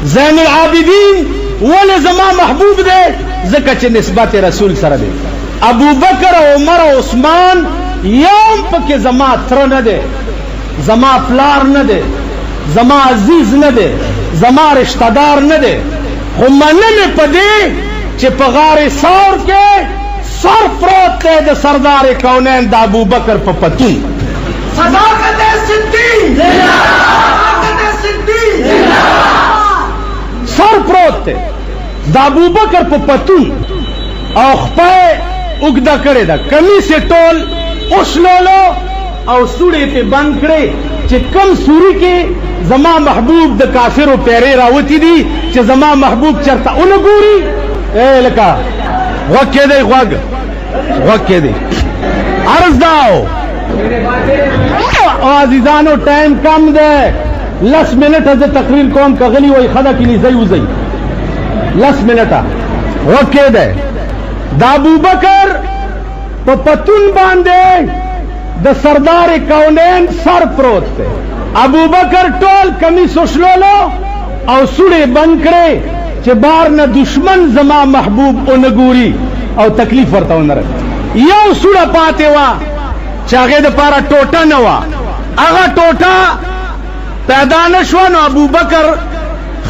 زین العابدین ول زما محبوب دے زکه چې نسبت رسول سره دی. ابو بکر او عمر او عثمان یوم پکې زما تر نه دی، زما پلار نه دی، زما عزیز نه دی، زما رشتہ دار نه دی، خو منل پدې چې په غار ثور کې سر پروت دی د سردار کونین د ابو بکر په پتون. صداقت صدیق سر پروت دی د ابو بکر په پتون او خپل اوږده کړې ده، کمیس یې ټول اوشلولو او سوړې پې بند کړې چې کم سوري کې زما محبوب د کافرو پیرې راوتي دي چې زما محبوب چرته ونه ګوري. لکه غوږ کېدی، غوږ کېدی. عرض داو عزیزانو ټایم کم دی، 10 منټه زه تقریر کوم، که غلي وای خدا کلي ځئ وځئ 10 منټه. غوږ کېدی د ابو بکر په پتون باندې د سردار کونین سر پروت دی. ابو بکر ټول کمیس وشلولو او سوړې بند کړې چې بار نه دشمن زما محبوب ونه ګوري او تکلیف ورته ونه رسي. یو سوړه پاتې وه چې هغې دپاره ټوټه نه وه، هغه ټوټه پیدا نه شوه، نو ابو بکر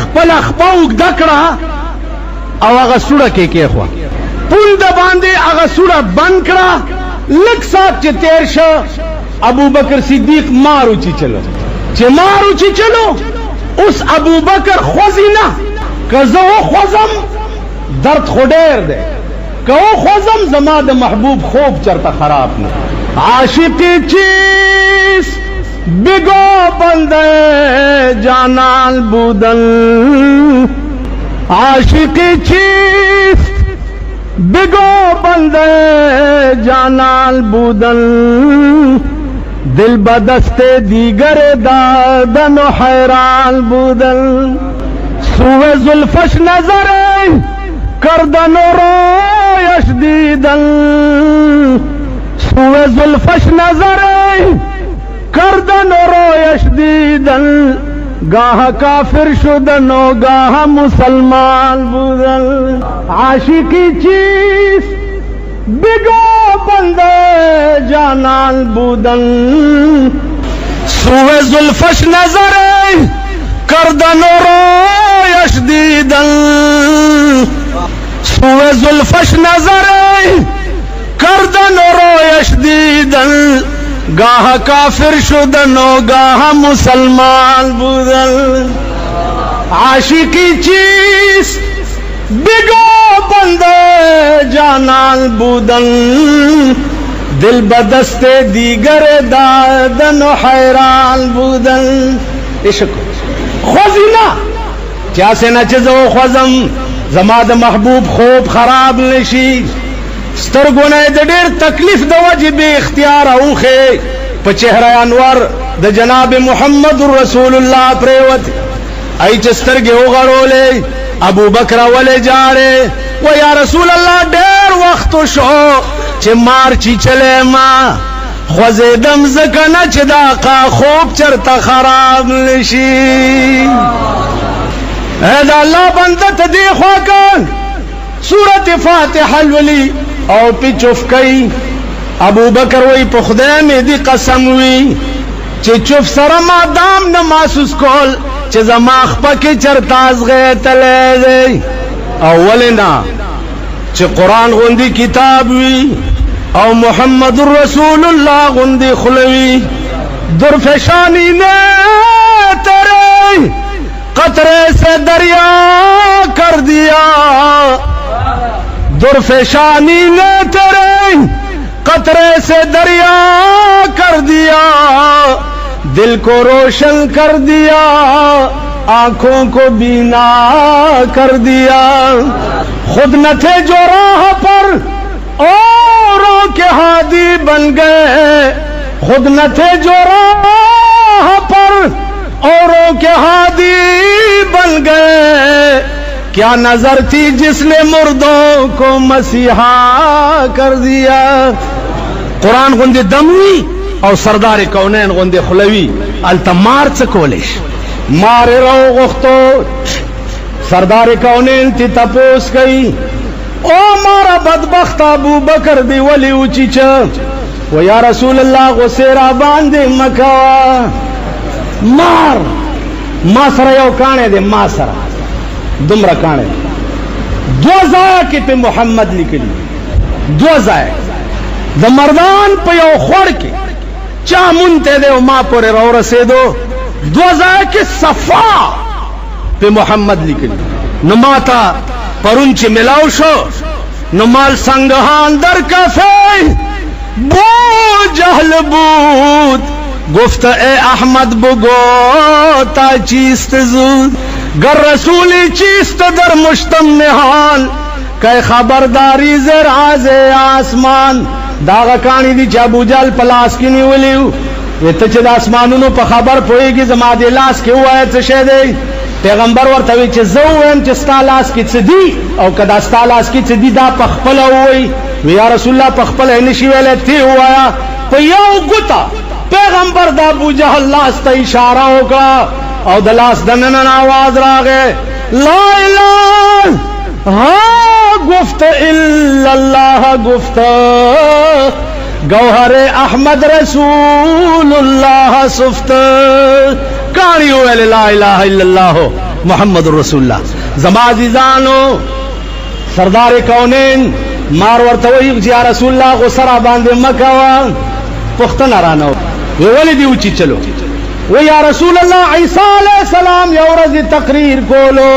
خپله خپه اوږده کړه او هغه سوړه کې کېښوه، پونده باندې هغه سوړه بند کړه. لږ ساعت چې تیر شه ابو بکر صدیق مار وچیچلو، چې مار وچیچلو اوس ابو بکر خوځي نه، که زه وخوځم درد خو ډېر دی، که وخوځم زما د محبوب خوب چرته خراب نه. عاشقی چیست بگو بنده جانان بودن، عاشقی چیست بگو بنده جانان بودن، دل بدست دیگر دادن و حیران بودن، سوی زلفش نظر کردن و رویش دیدن، سوی زلفش نظر کردن و رویش دیدن، گاه کافر شدن و گاه مسلمان بودن. عاشقی چیست بگو بنده جانان بودن، سوی زلفش نظر کردن و رویش دیدن، سوی زلفش نظر کردن و رویش دیدن، گاه کافر شدن و گاه مسلمان بودن. عاشقی چیست بگو بنده جانان بودن، دل بدست دیگر دادن و حیران بودن. عشق خوځي نه چا سینا چې زه وخوځم زما د محبوب خوب خراب نشي، سترګونه د ډېر تکلیف د وجې بې اختیاره اوښې په چهره انور د جناب محمد رسول الله پرېوتې. ای چې سترګې وغړولې ابو بکر ولې جاړې؟ و یا رسول الله ډېر وخت شو چې مار چیچلې ما، خوځېدم ځکه نه چې د آقا خوب چرته خراب نشي. ای د الله بنده ته دې خوا کړ سورت فاتحه لولي او پی چوف کئی. ابو بکر وی په خدای می دی قسم وی چې چوف سره ما دام نه محسوس کول چې زما خپه کې چرته ازغې تللی دی. اولې نه چې قرآن غوندي کتاب وي او محمد رسول الله غوندي خوله وي، درفشانی نے تیرے قطرے سے دریا کر دیا، درفشانی نے تیرے قطرے سے دریا کر دیا، دل کو روشن کر دیا، آنکھوں کو بینا کر دیا. خود نہ تھے جو راہ پر اوروں کے ہادی بن گئے، خود نہ تھے جو راہ پر اوروں کے ہادی بن گئے، کیا نظر تھی جس نے مردوں کو مسیحا کر دیا. قرآن غندے دموی او سردار کونین غندے خلوی التمار څه کولیش مار رو غختو سردار کونین تی تپوس کئی او مارا بدبخت ابو بکر دی ولی اوچی چا و یا رسول اللہ غسیرہ باندے مکوا مار ما سره یو کانے دے ما سره دمرا کانے دو زائے کی پہ محمد لکلی دو زائے دا مردان پہ یو خوڑ کے چا منتے دے ما پورے رو رسے دو زائے کی صفا پہ محمد لکلی نماتا پرونچ ملاو شو نمال سنگہان در کفے بو جہل بود گفت اے احمد بگو تا چیست زود گر رسولی چیست در مشتم نحال کہ خبرداری زر آز آسمان داغا کانی دی چا ابو جہل پلاس کی نیولیو یہ تچد آسمانونو پا خبر پوئی گی زما دی لاس کی ہوا ہے تشے دے پیغمبر ورتوی چې زویم چې ستا لاس کې څه دي او کدا ستا لاس کې څه دي دا پخپله ووایي وی یا رسول الله پخپله یې نشي ویلی تی ووایه په یو ګوته پیغمبر د ابو جهل لاس ته اشاره وکړه او د لاس دننه آواز راغی لا اله ها گفت الا الله گفت گوہر احمد رسول اللہ سفت کانی ہوئے لا الہ الا اللہ محمد رسول اللہ زما عزیزانو سردار کونین مار ورتوئی یا رسول اللہ غسرہ باندے مکوا پختن ارانو ولی دی اوچی چلو و یا رسول اللہ عیسیٰ علیہ السلام یورز تقریر کولو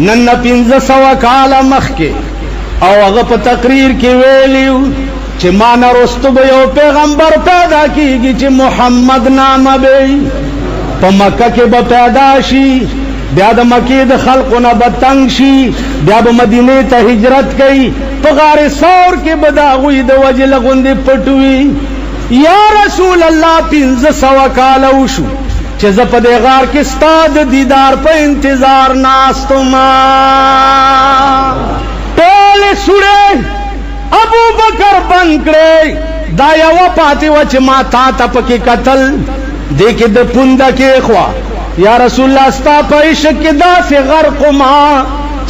نن 1500 کال مخ کے او اغپ تقریر کی ویلیو چې ما نه رستو به یو پیغمبر پیدا کیږي چې محمد نامه به په مکه کې به پیدا شي بیا د مکې د خلقو نه به تنګ شي بیا به مدینې ته هجرت کوي په غار ثور کې به د هغوی د وجې له غوندې پټ وي یا رسول الله 1500 کاله وشو چې زه په دې غار کې ستا د دیدار په انتظار ناست وم ټولې سوړې ابو بکر بند کرے دا یو پاتی وچ ما تا تپکی قتل دیکھ دا پندہ کے خوا یا رسول اللہ ستا پیشک دا سی غرق ما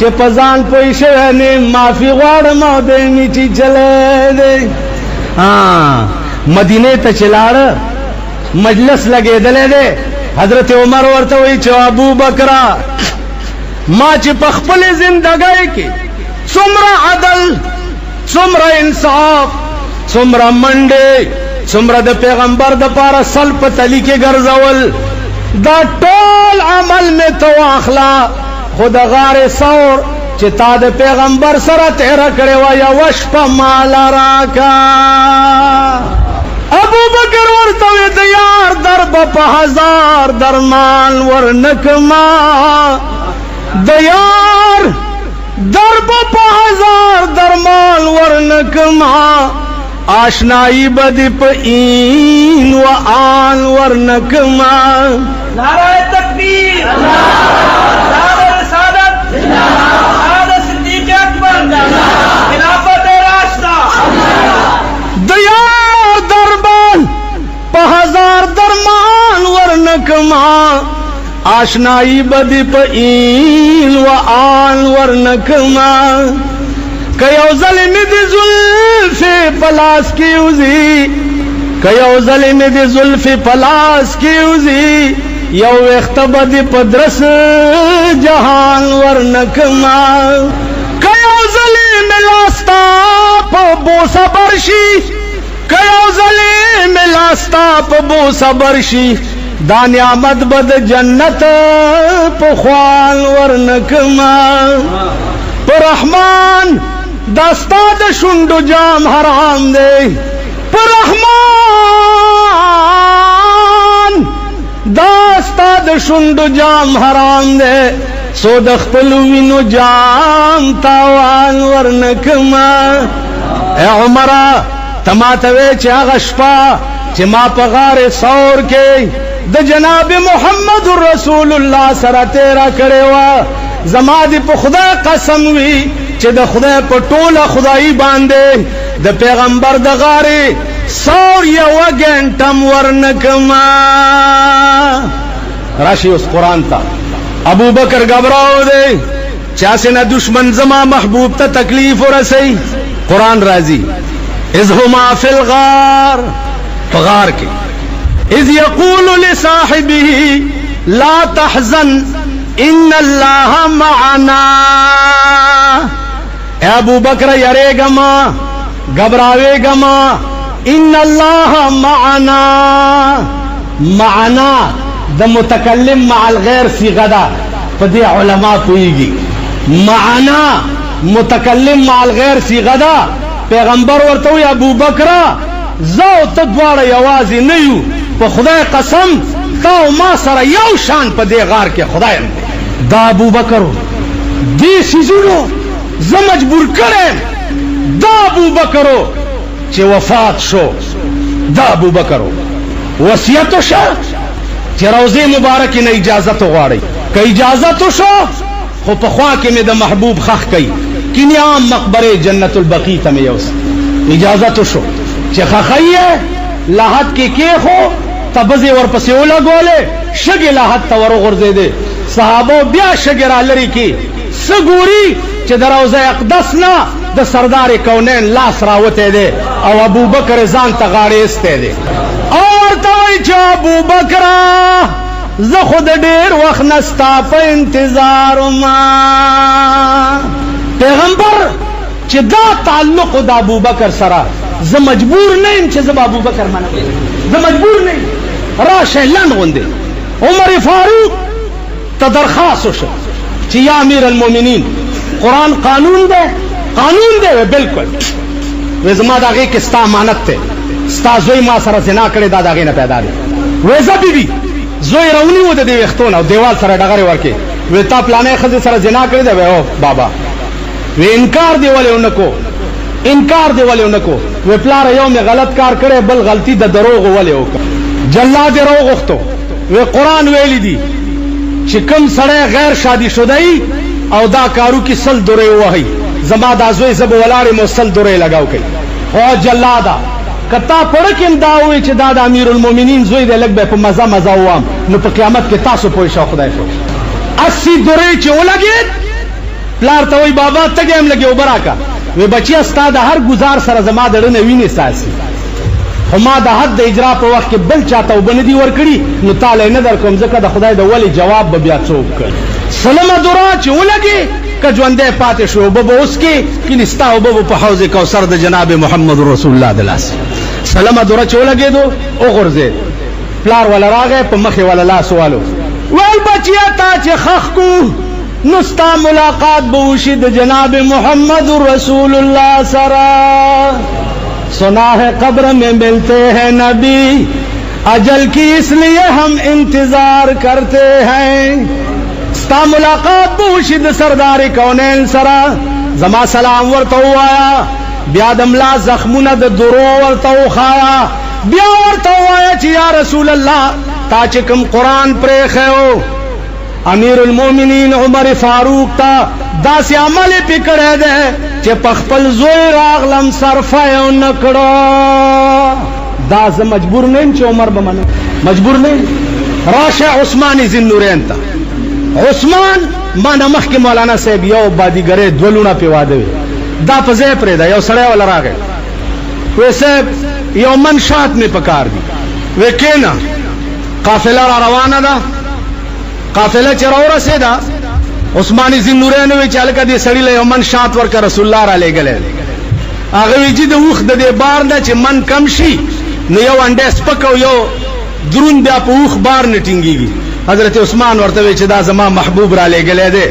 چے پزان پیشوینی مافی غوار مودینی چی چلے دے مدینے تا چلار مجلس لگے دلے دے حضرت عمر ورتوئی چو ابو بکرہ ما چی پخپل زندگائی کی سمرہ عدل سمرہ انصاف سمرہ منڈے سمرہ د پیغمبر د پارا سلپ تلی کے گرزول دا ټول عمل میں تو اخلا خود غار ثور چتا د پیغمبر سره تیرا کړي وا یا وشپ مالا راکا ابو بکر ورته د یار درب په هزار درمان ورنکما د یار درب پا ہزار درمان ورنکما آشنائی بدی پا این و آن ورنکما نعرہ تکبیر نعرہ رسالت نعرہ صدیق اکبر خلافت راستہ دیار دربان پا ہزار درمان ورنکما آشنائی بدی پا این و آن ورنکما کیو ظلم دی ظلف پلاس کیوزی کیو ظلم دی ظلف پلاس کیوزی یو اختب دی پدرس جہان ورنکما کیو ظلم لاستا پا بوسا برشی کیو ظلم لاستا پا بوسا برشی دا نعمت بد جنت پخوان ورنکما پر رحمان دستا د شنڈو جام حرام دے پر رحمان دستا د شنڈو جام حرام دے سو دخپلو وینو جام تاوان ورنکما اے عمرہ تماتوے چا غشپا چه ما پا غار ثور کے د جناب محمد رسول اللہ سره تیرا کرے وا زما دی په خدای قسم وی چې د خدای په ټوله خدای باندې د پیغمبر د غار ثور یو غنټم ورنکما راشي اوس قران تا ابو بکر گھبراو دے چا سے نہ دشمن زما محبوب تا تکلیف ورسی قرآن راضی اذ ہما فی الغار غار کے اذ یقول لصاحبه لا تحزن ان اللہ معنا اے ابو بکر یرے گما گھبراوے گما ان اللہ معنا معنا دا متکلم مع الغیر صیغہ دا پدی علماء کوئیگی معنا متکلم مع الغیر صیغہ دا پیغمبر ورتوی ابو بکر زو تدوار یوازی نیو پا خدای قسم تاو ما سر یو شان پا دے غار کے خدایم دا ابو بکر دی سیزونو ز مجبور کریں دا ابو بکرو چه وفات شو دا ابو بکرو وصیتو شو چه روزی مبارکی نا اجازتو غاڑی که اجازتو شو خو پخوا که می دا محبوب خخ کئی کنی عام مقبر جنت البقی تا می یوس اجازتو شو چه خخیه لاحت کی خو تبزی ورپسی اولا گولے شگی لاحت تا ورو غرزے دے صحابو بیا شگی را لری کی سگوری چه در روزه اقدس نا د سردار کونین لاس راوته دے او ابو بکر زان تا غاڑی استے دے اور توی چه ابو بکر ز خود دیر وقت نستا پا انتظار ما پیغمبر چه دا تعلق دا ابو بکر سرا ز مجبور نیم چه زب ابو بکر منو ز مجبور نیم راش لن غنده عمر فاروق تا درخواست شد چه یا امیر المومنین قرآن قانون دے بالکل ویزما داغی که ستا امانت تے ستا زوی ما سر زنا کرے دا داغی نا پیدا دے ویزا بی بی زوی رونی ہو دے دے وختون او دیوال سر ڈغرے ورکے وی تا پلانے خزی سر زنا کرے دے وی او بابا وی انکار دے والے انکو وی پلار یو میں غلط کار کرے بل غلطی دا دروغ والے ہوکا جلا دے روغ اختو وی قرآن ویلی دی چکم سڑے غیر شادی شدئی او دا کارو کی سل درے وحی زما دا زوی زب ولاری مو سل درے لگاو کئی او جلادا کتا پڑکن داوی چه دا دا امیر المومنین زوی دے لگ بے پا مزا وام نو پا قیامت کے تاسو پوشا خدای شو 80 درے چه او لگید پلار تاوی بابا تگیم لگی او براکا وی بچی استا دا ہر گزار سر زما درن وینی ساسی ہما دا حد دا اجرا پا وقت کے بل چاہتا او بندی ورکڑی نو تالے ندر کم زکا دا خدای دا ولی جواب بیا چوک کر سلم درا چه او لگی کجوندے پاتے شو بابا اس کی کنستا او بابا پا حوض کوثر دا جناب محمد رسول اللہ دلاس سلم درا چه او لگی دو او غرزے پلار والا راگے پا مخی والا لا سوالو ویل بچیا تا چه خخ کو نستا ملاقات بوشی دا جناب محمد رسول اللہ سرا سنا ہے قبر میں ملتے ہیں نبی اجل کی اس لیے ہم انتظار کرتے ہیں ستا ملاقات بوشد سردار کونین سرا زما سلام ورتو آیا بیا دملا زخمون د درو ورتو خایا بیا ورتو آیا چی یا رسول اللہ تا چکم قرآن پریخیو امیر المومنین عمر فاروق تا دا سی عمل پکڑے دے چه پخپل زوی راغلم صرفیو نکڑو دا ز مجبور نیم چه عمر بمنو مجبور نیم راش عثمانی زن نورین تا عثمان ما نمخ کی مولانا صاحب یو بادیگرے دولونا پیواده وی دا پزے پریدا یو سڑے والا راگے وی صاحب یو من شات میں پکار دی وی کینا قافلہ را روانہ دا قافلہ چراورا سے دا عثمانی زن نورین وی چالکا دی سڑی لے یو من شات ورکا رسول اللہ را لے گلے آگوی جی دا وخ دا دے بار دا چی من کم شی نو یو انڈے سپکو یو درون بیا پا وخ بار نٹنگی گی حضرت عثمان ورتوی چی دا زمان محبوب را لے گلے دے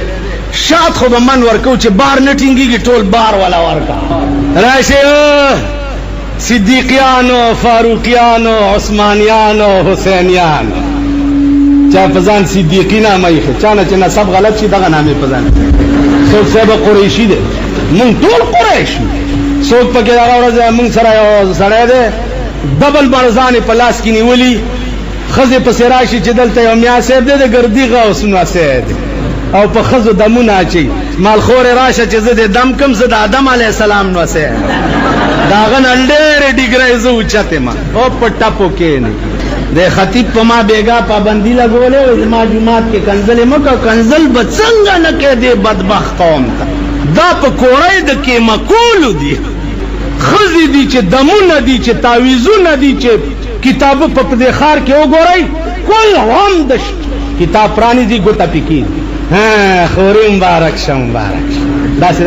شاد خوب من ورکو چی بار نٹنگی گی ٹول بار والا ورکا رائشے صدیقیانو فاروقیانو عثمانیانو حسینیانو چاہ پزان صدیقی نام آئی خود چانا چنا سب غلط چی دغا نامی پزان سوک صاحب قریشی دے من طول قریشی سوک پاکی دغا ورزا من سرائی سرائی دے دبل برزانی پلاس کی نیولی خزی پس راشی چی دلتا یو میاں سیب دے دے گردی غوثنو سید او پا خزو دمون آچی مال خور راشا چی زد دم کم زد آدم علیہ السلام نو سید داغن اندیر ڈگرائی زو چاتے ما او پا ٹپو کینی د خطیب په ما بیګا پابندی لګولې ما جمعات کې کنزل مکه کنزل به څنګه نه کې دې بدبخت قوم ته دا په کوړې د کې مقول دي خزي دي چې دمونه دي چې تعویذونه دي چې کتاب په دې خار کې وګورئ کل هم د کتاب پرانی دي ګوتا پکې ها خوري مبارک شه مبارک دا څه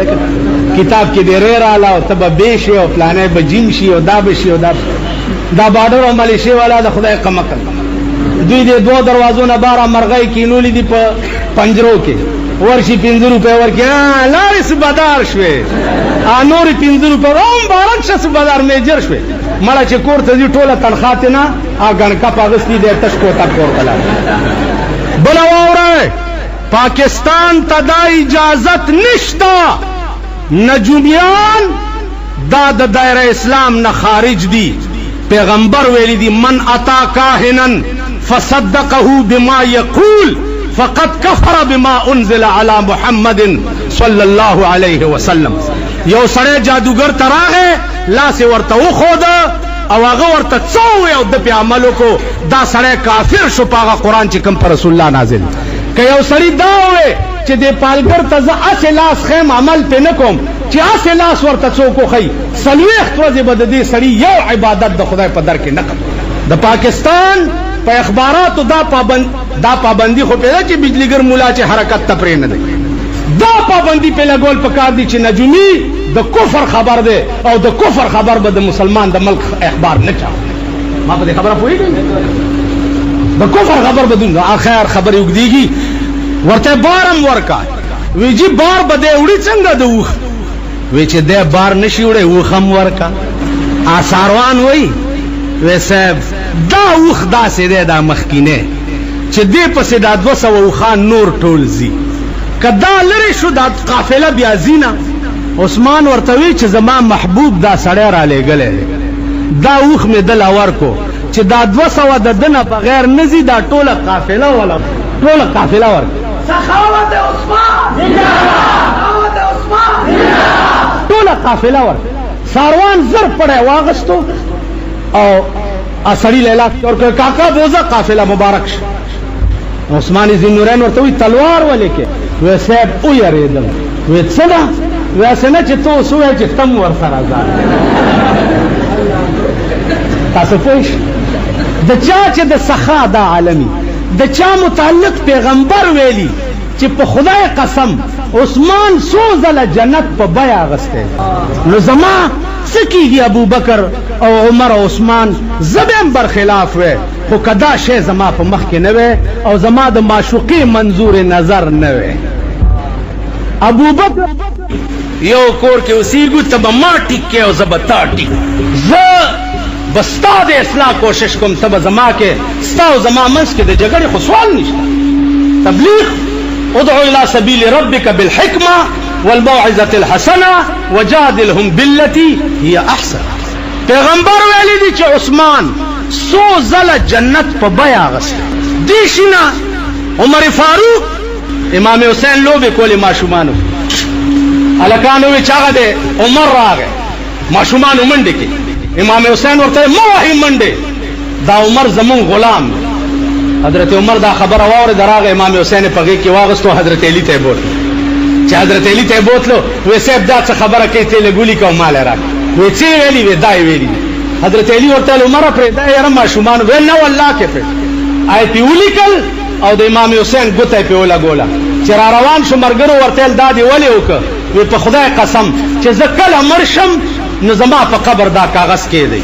کتاب کې دې رااله او تب به شي او پلانې به جیم شي او دا به شي او دا بارډر او ملیشي والا د خدای قمقل دوی دې دوه دروازو نه بار مرغۍ کینولې دي په پنجرو کې ورشي 50 روپے ورکې لارې سبدار شوي نور 50 روپے روم بارک شه سبدار میجر شوي مړه چې کور ته دي ټوله تنخواه ته نه غنکا پاغستی دې تشکو تا کور کلا بل وره پاکستان ته دا اجازت نشتا نجومیان دا د دایره اسلام نه خارج دي پیغمبر ویلی دی من اتا کاهنا فصدقه بما یقول فقد کفر بما انزل علی محمد صلی الله علیه وسلم یو سړی جادوگر تراغه لاس ورته وخود او هغه ورته څو یو د په عملو کو دا سړی کافر شو پاغه قران چې کوم پر رسول الله نازل که یو سړی دا وې چې د پالګر ته ځه لاس خیم عمل په نکوم چې اسه لاس ورته څوک خي سلويخت ورځ بد دي سړی یو عبادت د خدای په در کې نقل د پاکستان په اخباراتو دا پابندي خو پیدا چې بجلیګر مولا چې حرکت تپرې نه دی دا پابندي په لګول پکار دي چې نجومي د کفر خبر ده او د کفر خبر به د مسلمان د ملک اخبار نه چا ما په خبره پوهیږم د کفر خبر بدون اخر خبر یوګديږي ورته بارم ورکا ویجی بار بده وړي څنګه دوه وی چې ده بار نشي وړي وخم ورکا آثاروان وای وی صاحب دا وخ دا سي ده مخکینه چې دې پسې دا 200 وخان نور ټول زی کدا لری شو دا قافله بیا زینا عثمان ورتوی چې زما محبوب دا سړی را لګلې دا وخ می دل ورکو چې دا 200 د دنه بغیر نزي دا ټوله قافله ولا ټوله قافله ورک سخاوت عثمان سخاوت عثمان ټوله قافله ورک ساروان زر پړې واغستو او اصلي لیلا اور کاکا بوزا قافله مبارک شه عثمان ذنورین ورته وی تلوار ولیکه و صاحب او یریدل و څنګه و څنګه چې تو سوې چې تم ور سره ځان تاسو پوښ د چا چې د سخا د عالمي د چا متعلق پیغمبر ویلی چې په خدای قسم عثمان سوزله جنت په بیا غسته نو زما سکیږي ابو بکر او عمر او عثمان زبم بر خلاف وې خو کدا شی زما په مخ کې نه وې او زما د معشوقي منظور نظر نه وې ابو بکر یو کور کې اوسېږو ته ما ټیک کې او زبتا ټیک ز بستا د اصلاح کوشش کوم تب زما کې ستا او زما منځ کې د جګړې خو سوال نشته تبلیغ ادعو الى سبيل ربك بالحكمه والموعظه الحسنه وجادلهم بالتي هي احسن پیغمبر ویلی دی چې عثمان سو زل جنت په بیا غسل دی شنا عمر فاروق امام حسین لوبه کولی ماشومانو الکانو وی چاغه ده عمر راغه ماشومانو منډه کې امام حسین ورته موهی منډه دا عمر زمون غلام حضرت عمر دا خبر اوره دراغه امام حسین پغه کې واغستو حضرت علی ته بوت چې حضرت علی ته بوتلو وې سب دا څه خبره کوي ته لګولي کوم مال راک وې چې ویلي وې دای ویلي حضرت علی ورته عمر پر دا یې ما شومان وې نو الله کې په آی پی ولیکل او د امام حسین ګوتای په ولا ګولا چې را روان شو مرګرو ورته دادی ولي وک وې په خدای قسم چې زکل مرشم نو زما په قبر دا کاغذ کې دی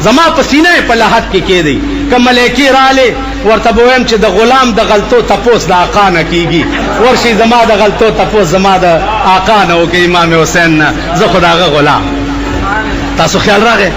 زما په سینې په لحد کې کې دی کملکی رااله ورته بویم چې د غلام د غلطو تپوس د آقا نه کیږي ورشي زما د غلطو تپوس زما د آقا نه او کې امام حسین نه زه خداغه غلام تاسو خیال راغی